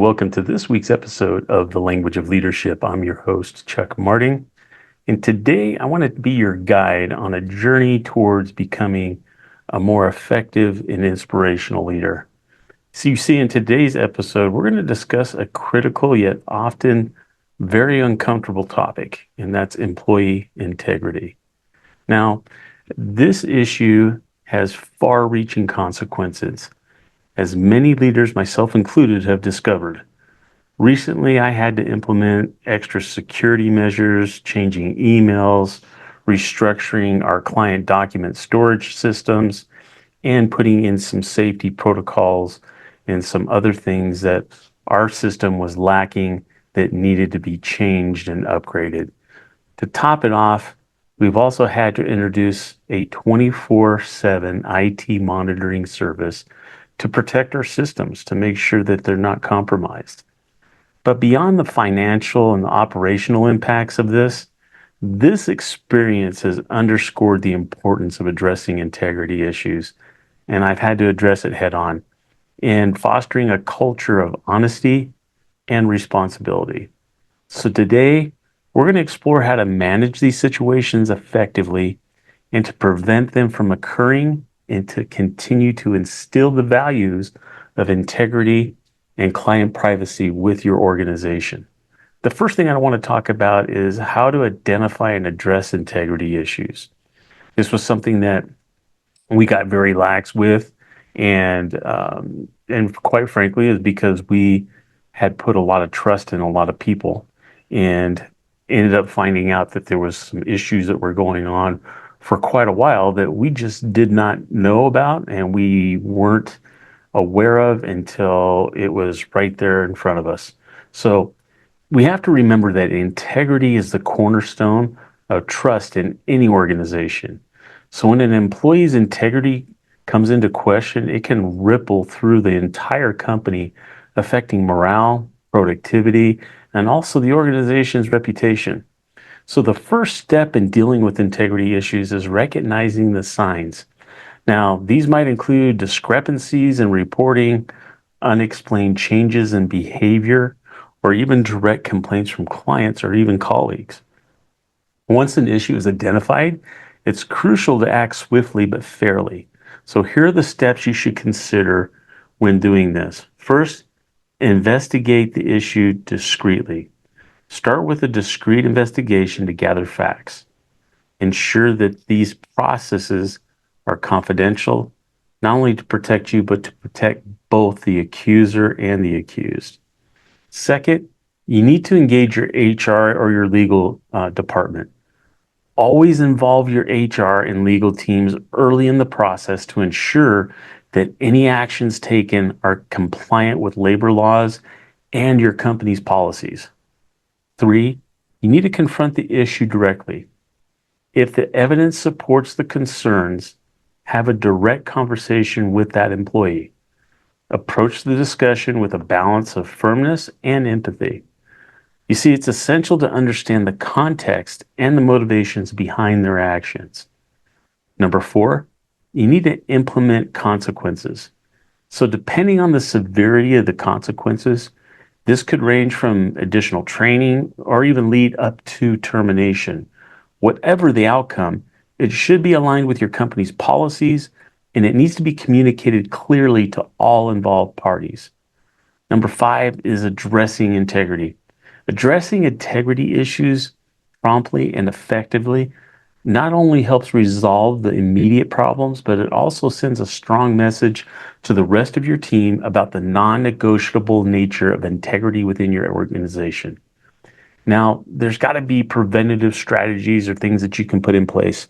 and welcome to this week's episode of The Language of Leadership. I'm your host, Chuck Marting, and today I want to be your guide on a journey towards becoming a more effective and inspirational leader. So you see, in today's episode, we're going to discuss a critical yet often very uncomfortable topic, and that's employee integrity. Now, this issue has far-reaching consequences, as many leaders, myself included, have discovered. Recently, I had to implement extra security measures, changing emails, restructuring our client document storage systems, and putting in some safety protocols and some other things that our system was lacking that needed to be changed and upgraded. To top it off, we've also had to introduce a 24/7 IT monitoring service to protect our systems, to make sure that they're not compromised. But beyond the financial and the operational impacts of this experience has underscored the importance of addressing integrity issues, and I've had to address it head on in fostering a culture of honesty and responsibility. So today, we're going to explore how to manage these situations effectively and to prevent them from occurring and to continue to instill the values of integrity and client privacy with your organization. The first thing I want to talk about is how to identify and address integrity issues. This was something that we got very lax with, and quite frankly, is because we had put a lot of trust in a lot of people, and ended up finding out that there was some issues that were going on for quite a while that we just did not know about and we weren't aware of until it was right there in front of us. So we have to remember that integrity is the cornerstone of trust in any organization. So when an employee's integrity comes into question, it can ripple through the entire company, affecting morale, productivity, and also the organization's reputation. So the first step in dealing with integrity issues is recognizing the signs. Now, these might include discrepancies in reporting, unexplained changes in behavior, or even direct complaints from clients or even colleagues. Once an issue is identified, it's crucial to act swiftly but fairly. So here are the steps you should consider when doing this. First, investigate the issue discreetly. Start with a discreet investigation to gather facts. Ensure that these processes are confidential, not only to protect you, but to protect both the accuser and the accused. Second, you need to engage your HR or your legal department. Always involve your HR and legal teams early in the process to ensure that any actions taken are compliant with labor laws and your company's policies. 3, you need to confront the issue directly. If the evidence supports the concerns, have a direct conversation with that employee. Approach the discussion with a balance of firmness and empathy. You see, it's essential to understand the context and the motivations behind their actions. Number 4, you need to implement consequences. So depending on the severity of the consequences, this could range from additional training or even lead up to termination. Whatever the outcome, it should be aligned with your company's policies, and it needs to be communicated clearly to all involved parties. Number 5 is addressing integrity. Addressing integrity issues promptly and effectively not only helps resolve the immediate problems, but it also sends a strong message to the rest of your team about the non-negotiable nature of integrity within your organization. Now, there's got to be preventative strategies or things that you can put in place.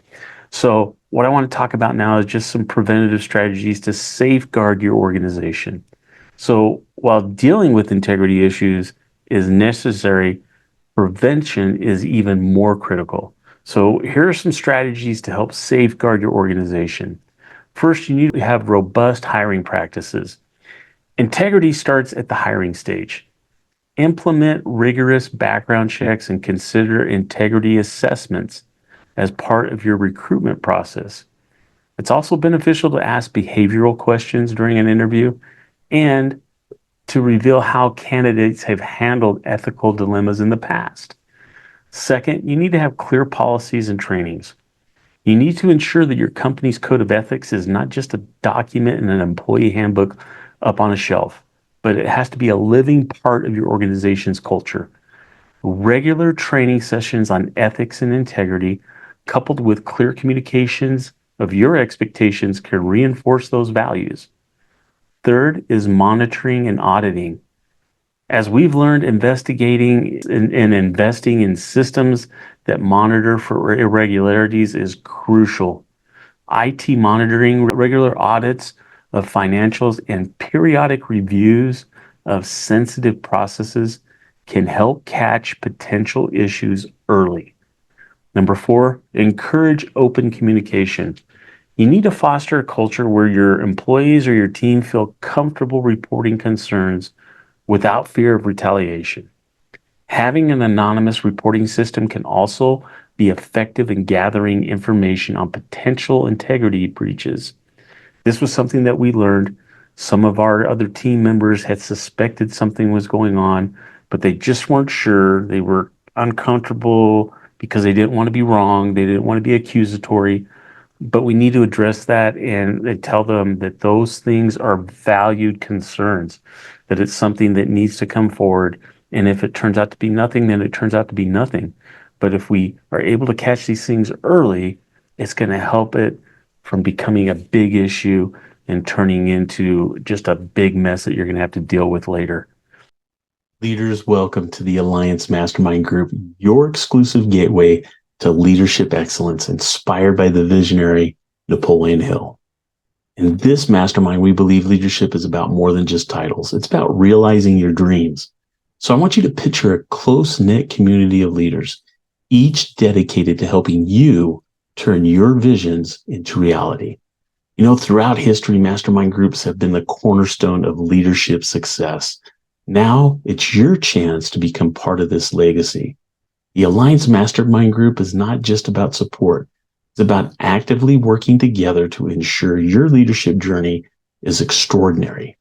So what I want to talk about now is just some preventative strategies to safeguard your organization. So while dealing with integrity issues is necessary, prevention is even more critical. So here are some strategies to help safeguard your organization. First, you need to have robust hiring practices. Integrity starts at the hiring stage. Implement rigorous background checks and consider integrity assessments as part of your recruitment process. It's also beneficial to ask behavioral questions during an interview and to reveal how candidates have handled ethical dilemmas in the past. Second, you need to have clear policies and trainings. You need to ensure that your company's code of ethics is not just a document in an employee handbook up on a shelf, but it has to be a living part of your organization's culture. Regular training sessions on ethics and integrity, coupled with clear communications of your expectations, can reinforce those values. Third is monitoring and auditing. As we've learned, investigating and investing in systems that monitor for irregularities is crucial. IT monitoring, regular audits of financials, and periodic reviews of sensitive processes can help catch potential issues early. Number four, encourage open communication. You need to foster a culture where your employees or your team feel comfortable reporting concerns without fear of retaliation. Having an anonymous reporting system can also be effective in gathering information on potential integrity breaches. This was something that we learned. Some of our other team members had suspected something was going on, but they just weren't sure. They were uncomfortable because they didn't want to be wrong. They didn't want to be accusatory. But we need to address that and tell them that those things are valued concerns, that it's something that needs to come forward. And if it turns out to be nothing, then it turns out to be nothing. But if we are able to catch these things early, it's going to help it from becoming a big issue and turning into just a big mess that you're going to have to deal with later. Leaders, welcome to the Alliance Mastermind Group, your exclusive gateway to leadership excellence, inspired by the visionary Napoleon Hill. In this mastermind, we believe leadership is about more than just titles. It's about realizing your dreams. So I want you to picture a close-knit community of leaders, each dedicated to helping you turn your visions into reality. You know, throughout history, mastermind groups have been the cornerstone of leadership success. Now it's your chance to become part of this legacy. The Alliance Mastermind Group is not just about support. It's about actively working together to ensure your leadership journey is extraordinary.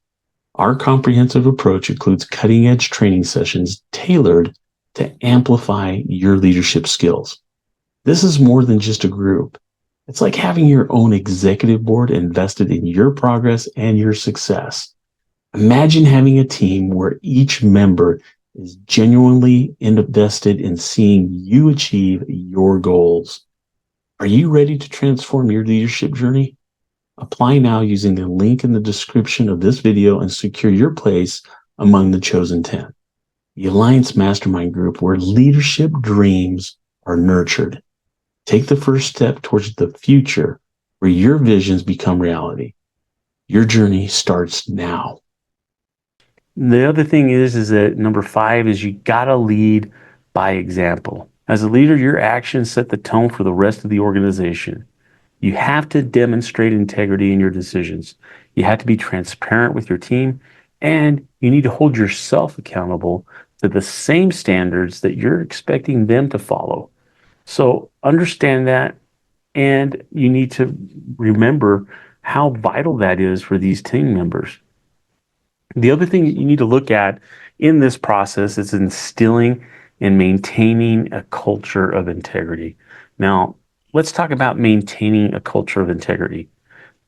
Our comprehensive approach includes cutting-edge training sessions tailored to amplify your leadership skills. This is more than just a group. It's like having your own executive board invested in your progress and your success. Imagine having a team where each member is genuinely invested in seeing you achieve your goals. Are you ready to transform your leadership journey? Apply now using the link in the description of this video and secure your place among the chosen 10. The Alliance Mastermind Group, where leadership dreams are nurtured. Take the first step towards the future where your visions become reality. Your journey starts now. The other thing is that number 5 is you gotta lead by example. As a leader, your actions set the tone for the rest of the organization. You have to demonstrate integrity in your decisions. You have to be transparent with your team, and you need to hold yourself accountable to the same standards that you're expecting them to follow. So understand that, and you need to remember how vital that is for these team members. The other thing that you need to look at in this process is instilling and maintaining a culture of integrity. Now, let's talk about maintaining a culture of integrity,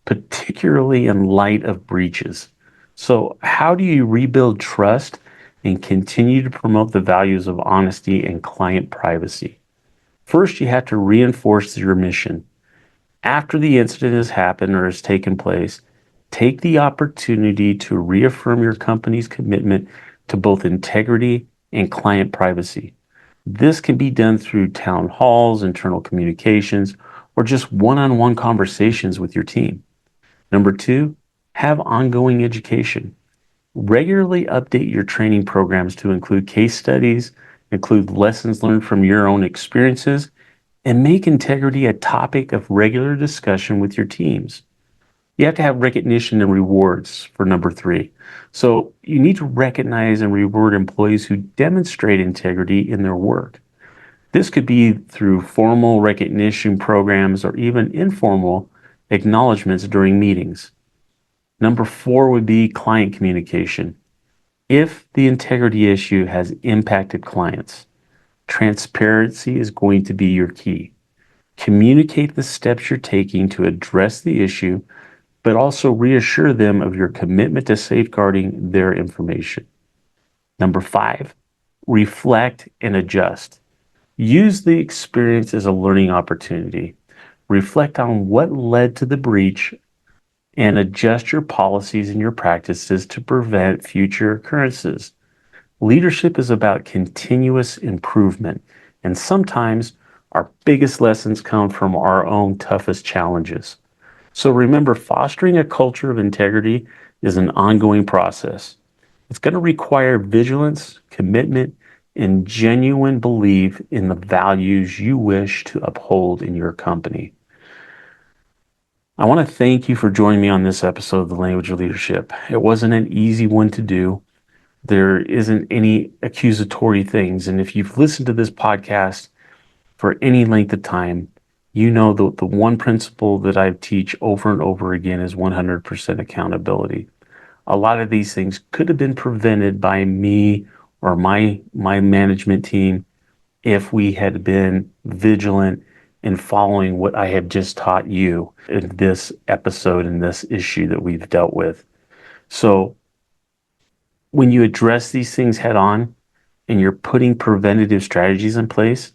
particularly in light of breaches. So, how do you rebuild trust and continue to promote the values of honesty and client privacy? First, you have to reinforce your mission. After the incident has happened or has taken place, take the opportunity to reaffirm your company's commitment to both integrity and client privacy. This can be done through town halls, internal communications, or just one-on-one conversations with your team. Number 2, have ongoing education. Regularly update your training programs to include case studies, include lessons learned from your own experiences, and make integrity a topic of regular discussion with your teams. You have to have recognition and rewards for number 3. So you need to recognize and reward employees who demonstrate integrity in their work. This could be through formal recognition programs or even informal acknowledgments during meetings. Number 4 would be client communication. If the integrity issue has impacted clients, transparency is going to be your key. Communicate the steps you're taking to address the issue, but also reassure them of your commitment to safeguarding their information. Number 5, reflect and adjust. Use the experience as a learning opportunity. Reflect on what led to the breach and adjust your policies and your practices to prevent future occurrences. Leadership is about continuous improvement, and sometimes our biggest lessons come from our own toughest challenges. So remember, fostering a culture of integrity is an ongoing process. It's going to require vigilance, commitment, and genuine belief in the values you wish to uphold in your company. I want to thank you for joining me on this episode of The Language of Leadership. It wasn't an easy one to do. There isn't any accusatory things. And if you've listened to this podcast for any length of time, you know the one principle that I teach over and over again is 100% accountability. A lot of these things could have been prevented by me or my management team if we had been vigilant in following what I have just taught you in this episode and this issue that we've dealt with. So when you address these things head on and you're putting preventative strategies in place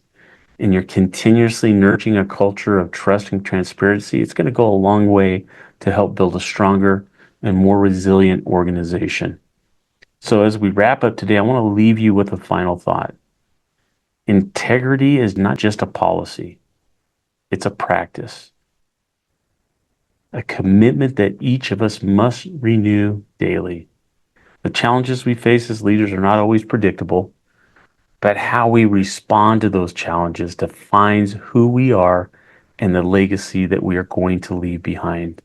and you're continuously nurturing a culture of trust and transparency, it's going to go a long way to help build a stronger and more resilient organization. So as we wrap up today, I want to leave you with a final thought. Integrity is not just a policy. It's a practice, a commitment that each of us must renew daily. The challenges we face as leaders are not always predictable, but how we respond to those challenges defines who we are and the legacy that we are going to leave behind.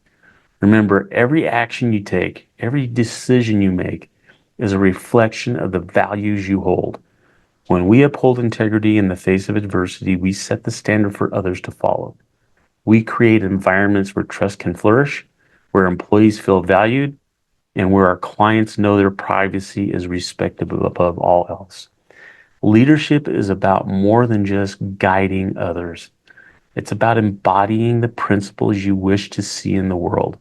Remember, every action you take, every decision you make is a reflection of the values you hold. When we uphold integrity in the face of adversity, we set the standard for others to follow. We create environments where trust can flourish, where employees feel valued, and where our clients know their privacy is respected above all else. Leadership is about more than just guiding others. It's about embodying the principles you wish to see in the world.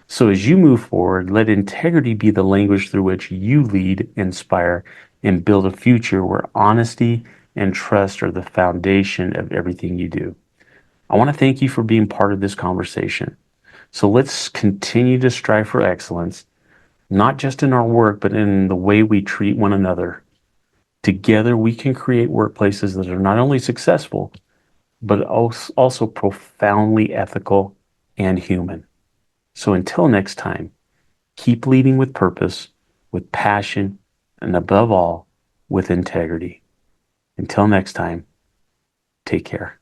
So as you move forward, let integrity be the language through which you lead, inspire, and build a future where honesty and trust are the foundation of everything you do. I want to thank you for being part of this conversation. So let's continue to strive for excellence, not just in our work, but in the way we treat one another. Together, we can create workplaces that are not only successful, but also profoundly ethical and human. So until next time, keep leading with purpose, with passion, and above all, with integrity. Until next time, take care.